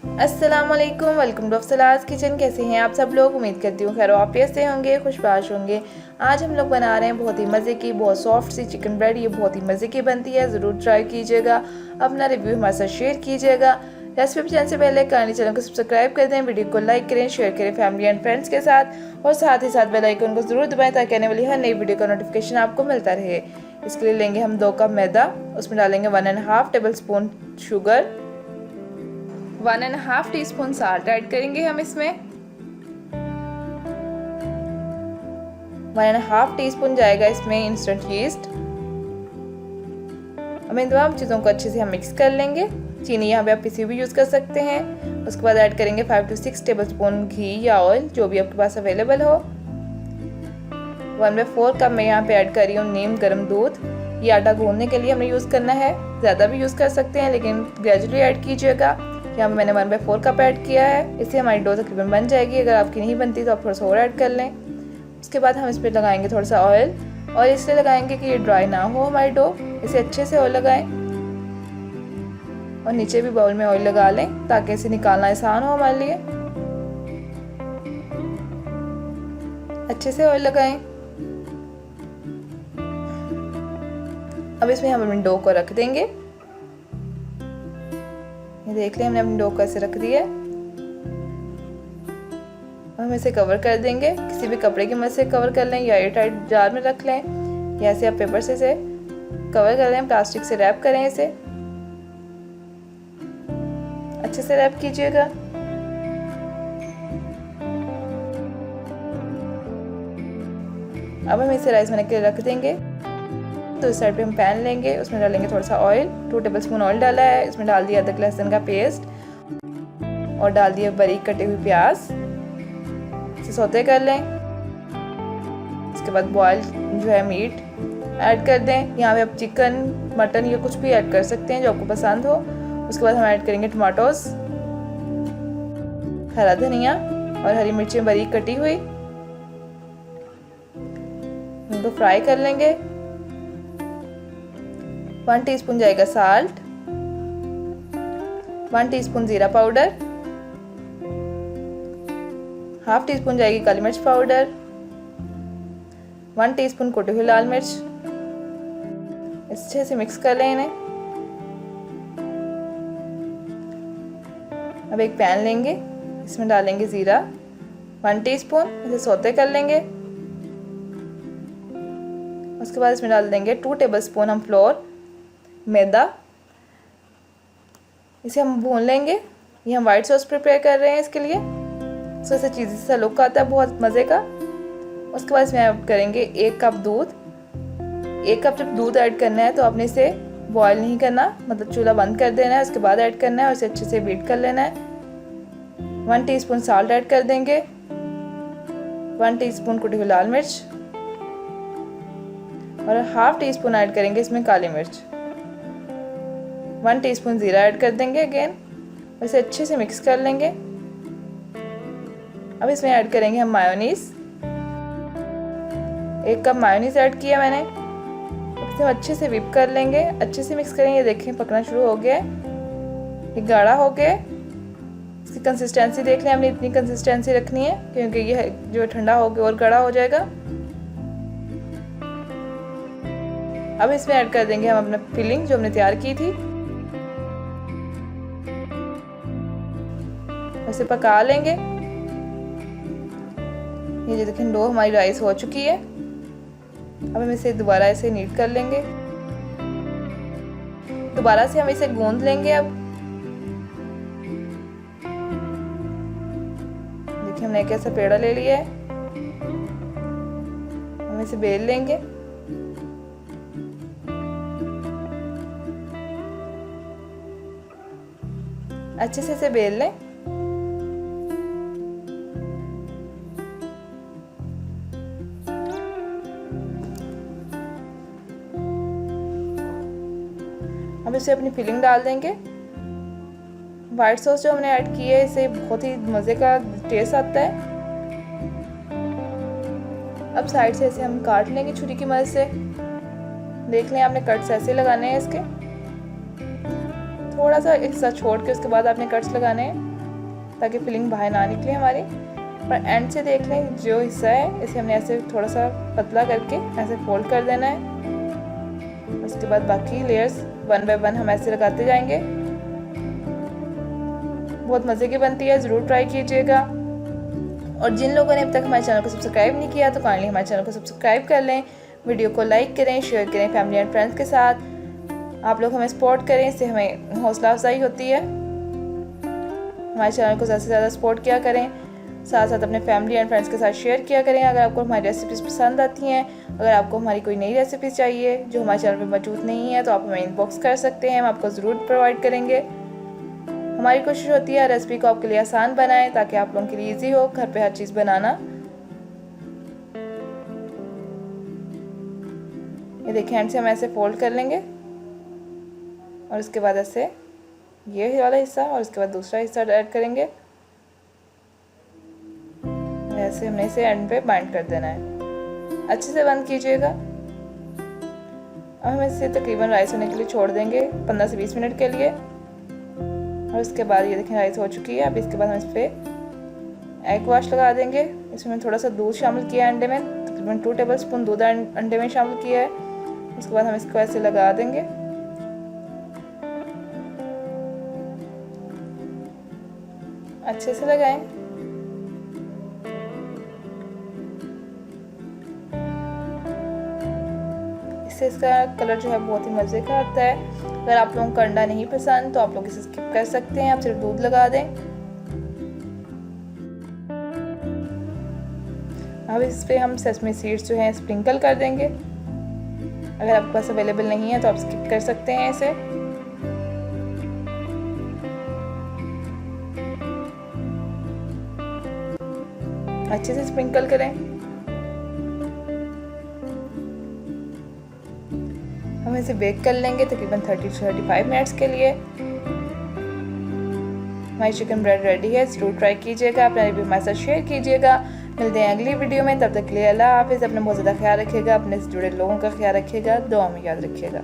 अस्सलामुअलैकुम, welcome to अफसलास kitchen. कैसे हैं आप सब लोग? उम्मीद करती हूँ खैर वाफियत से होंगे, खुशबाश होंगे। आज हम लोग बना रहे हैं बहुत ही मज़े की, बहुत सॉफ्ट सी चिकन ब्रेड। ये बहुत ही मज़े की बनती है, ज़रूर ट्राई कीजिएगा। अपना रिव्यू हमारे साथ शेयर कीजिएगा। रेसिपी चैनल से पहले काइंडली चैनल को सब्सक्राइब कर दें, वीडियो को लाइक करें, शेयर करें फैमिली एंड फ्रेंड्स के साथ, और साथ ही साथ बेल आइकन को ज़रूर दबाएं ताकि आने वाली हर नई वीडियो का नोटिफिकेशन आपको मिलता रहे। इसके लिए लेंगे हम 2 कप मैदा, उसमें डालेंगे 1.5 table spoon sugar, 1.5 teaspoon salt add करेंगे हम इसमें, 1.5 टीस्पून जाएगा इसमें इंस्टेंट यीस्ट। अब इन तमाम चीज़ों को अच्छे से हम मिक्स कर लेंगे। चीनी यहाँ पे आप किसी भी यूज़ कर सकते हैं। उसके बाद ऐड करेंगे 5 से 6 टेबल स्पून घी या ऑयल, जो भी आपके पास अवेलेबल हो। 1/4 कप मैं यहाँ पे ऐड कर रही हूँ नीम गर्म दूध। ये आटा गूंदने के लिए हमें यूज़ करना है, ज़्यादा भी यूज़ कर सकते हैं लेकिन ग्रेजुअली ऐड कीजिएगा। यहाँ पे मैंने 1/4 कप ऐड किया है, इससे हमारी डो तकरीबन बन जाएगी। अगर आपकी नहीं बनती तो आप थोड़ा सा और ऐड कर लें। उसके बाद हम इस पर लगाएंगे थोड़ा सा ऑयल, और इसलिए लगाएंगे कि ये ड्राई ना हो हमारी डो। इसे अच्छे से ऑयल लगाएं और नीचे भी बाउल में ऑयल लगा लें ताकि इसे निकालना आसान हो हमारे लिए। अच्छे से ऑयल लगाएं। अब इसमें हम अपनी डो को रख देंगे। ये देख लें हमने अपनी डो को ऐसे रख दिया है। हम इसे कवर कर देंगे, किसी भी कपड़े की मदद से कवर कर लें या एयरटाइट जार में रख लें, या ऐसे आप पेपर से इसे कवर कर लें, प्लास्टिक से रैप करें। इसे अच्छे से रैप कीजिएगा। अब हम इसे राइस बनाने के लिए रख देंगे। तो इस साइड पे हम पैन लेंगे, उसमें डालेंगे थोड़ा सा ऑयल, 2 टेबल स्पून ऑयल डाला है। इसमें डाल दिया अदरक लहसुन का पेस्ट और डाल दिया बारीक कटे हुए प्याज। इसे सौते कर लें। इसके बाद बॉयल जो है मीट ऐड कर दें। यहाँ पे आप चिकन, मटन या कुछ भी ऐड कर सकते हैं जो आपको पसंद हो। उसके बाद हम ऐड करेंगे टमाटोस, हरा धनिया और हरी मिर्चें बारीक कटी हुई। इनको फ्राई कर लेंगे। 1 टीस्पून जाएगा साल्ट, 1 टीस्पून जीरा पाउडर, 1/2 टीस्पून जाएगी काली मिर्च पाउडर, 1 टीस्पून कुटी हुई लाल मिर्च। अच्छे से मिक्स कर लें इन्हें। अब एक पैन लेंगे, इसमें डालेंगे जीरा 1 टीस्पून, इसे सौते कर लेंगे। उसके बाद इसमें डाल देंगे 2 टेबल स्पून हम फ्लोर, मैदा। इसे हम भून लेंगे। ये हम वाइट सॉस प्रिपेयर कर रहे हैं इसके लिए, सो इससे चीज़ी सा लुक आता है बहुत मज़े का। उसके बाद इसमें ऐड करेंगे 1 कप दूध। 1 कप जब दूध ऐड करना है तो आपने इसे बॉयल नहीं करना, मतलब चूल्हा बंद कर देना है। उसके बाद ऐड करना है और इसे अच्छे से बीट कर लेना है। 1 टीस्पून साल्ट ऐड कर देंगे, 1 टीस्पून कुटी हुई लाल मिर्च और 1/2 टीस्पून ऐड करेंगे इसमें काली मिर्च। 1 टीस्पून जीरा ऐड कर देंगे अगेन, इसे अच्छे से मिक्स कर लेंगे। अब इसमें ऐड करेंगे हम मायोनीज। 1 कप मायोनीज ऐड किया मैंने। इसे अच्छे से व्हिप कर लेंगे, अच्छे से मिक्स करेंगे। ये देखें पकना शुरू हो गया, ये गाढ़ा हो गया। इसकी कंसिस्टेंसी देख लें, हमने इतनी कंसिस्टेंसी रखनी है क्योंकि ये जो ठंडा हो गया और गाढ़ा हो जाएगा। अब इसमें ऐड कर देंगे हम अपना फिलिंग जो हमने तैयार की थी। इसे पका लेंगे। ये जो देखें डो हमारी राइस हो चुकी है। अब हम इसे दोबारा ऐसे नीट कर लेंगे, दोबारा से हम इसे गूंद लेंगे। अब देखिए हमने एक ऐसा पेड़ा ले लिया है, हम इसे बेल लेंगे। अच्छे से इसे बेल लें। अब इसे अपनी फिलिंग डाल देंगे। वाइट सॉस जो हमने ऐड की है इससे बहुत ही मज़े का टेस्ट आता है। अब साइड से ऐसे हम काट लेंगे छुरी की मदद से। देख लें आपने कट्स ऐसे लगाने हैं इसके, थोड़ा सा हिस्सा छोड़ के उसके बाद आपने कट्स लगाने हैं। ताकि फिलिंग बाहर ना निकले हमारी। पर एंड से देख लें, जो हिस्सा है इसे हमने ऐसे थोड़ा सा पतला करके ऐसे फोल्ड कर देना है। उसके बाद बाकी लेयर्स 1 बाय 1 हम ऐसे लगाते जाएंगे। बहुत मज़े की बनती है, ज़रूर ट्राई कीजिएगा। और जिन लोगों ने अब तक हमारे चैनल को सब्सक्राइब नहीं किया तो काइंडली हमारे चैनल को सब्सक्राइब कर लें, वीडियो को लाइक करें, शेयर करें फैमिली एंड फ्रेंड्स के साथ। आप लोग हमें सपोर्ट करें, इससे हमें हौसला अफजाई होती है। हमारे चैनल को ज़्यादा से ज़्यादा सपोर्ट किया करें, साथ साथ अपने फैमिली एंड फ्रेंड्स के साथ शेयर किया करें। अगर आपको हमारी रेसिपीज़ पसंद आती हैं, अगर आपको हमारी कोई नई रेसिपीज़ चाहिए जो हमारे चैनल पे मौजूद नहीं है, तो आप हमें इनबॉक्स कर सकते हैं, हम आपको ज़रूर प्रोवाइड करेंगे। हमारी कोशिश होती है रेसिपी को आपके लिए आसान बनाएं ताकि आप लोगों के लिए ईजी हो घर पे हर चीज़ बनाना। ये देखिए, हैंड से हम ऐसे फोल्ड कर लेंगे और उसके बाद ऐसे ये वाला हिस्सा और उसके बाद दूसरा हिस्सा ऐड करेंगे। ऐसे हमने इसे एंड पे बाइंड कर देना है। अच्छे से बंद कीजिएगा। अब हम इसे तकरीबन राइस होने के लिए छोड़ देंगे 15 से 20 मिनट के लिए। और उसके बाद ये देखें राइस हो चुकी है। अब इसके बाद हम इस पर एग वाश लगा देंगे। इसमें थोड़ा सा दूध शामिल किया है अंडे में, तकरीबन 2 टेबल स्पून दूध अंडे में शामिल किया है। उसके बाद हम इसको ऐसे लगा देंगे। अच्छे से लगाएं। इससे इसका कलर जो है बहुत ही मज़े का आता है। अगर आप लोगों को अंडा नहीं पसंद तो आप लोग इसे स्किप कर सकते हैं, आप सिर्फ दूध लगा दें। अब इस पे हम सेसमी सीड्स जो हैं स्प्रिंकल कर देंगे। अगर आपके पास अवेलेबल नहीं है तो आप स्किप कर सकते हैं इसे। अच्छे से स्प्रिंकल करें। हम इसे बेक कर लेंगे तकरीबन 30 से 35 मिनट्स के लिए। हमारी चिकन ब्रेड रेडी है, ज़रूर ट्राई कीजिएगा, अपना रिव्यू हमारे साथ शेयर कीजिएगा। मिलते हैं अगली वीडियो में, तब तक के लिए अल्लाह हाफिज़। अपना बहुत ज़्यादा ख्याल रखिएगा, अपने से जुड़े लोगों का ख्याल रखिएगा, दुआ में याद रखिएगा।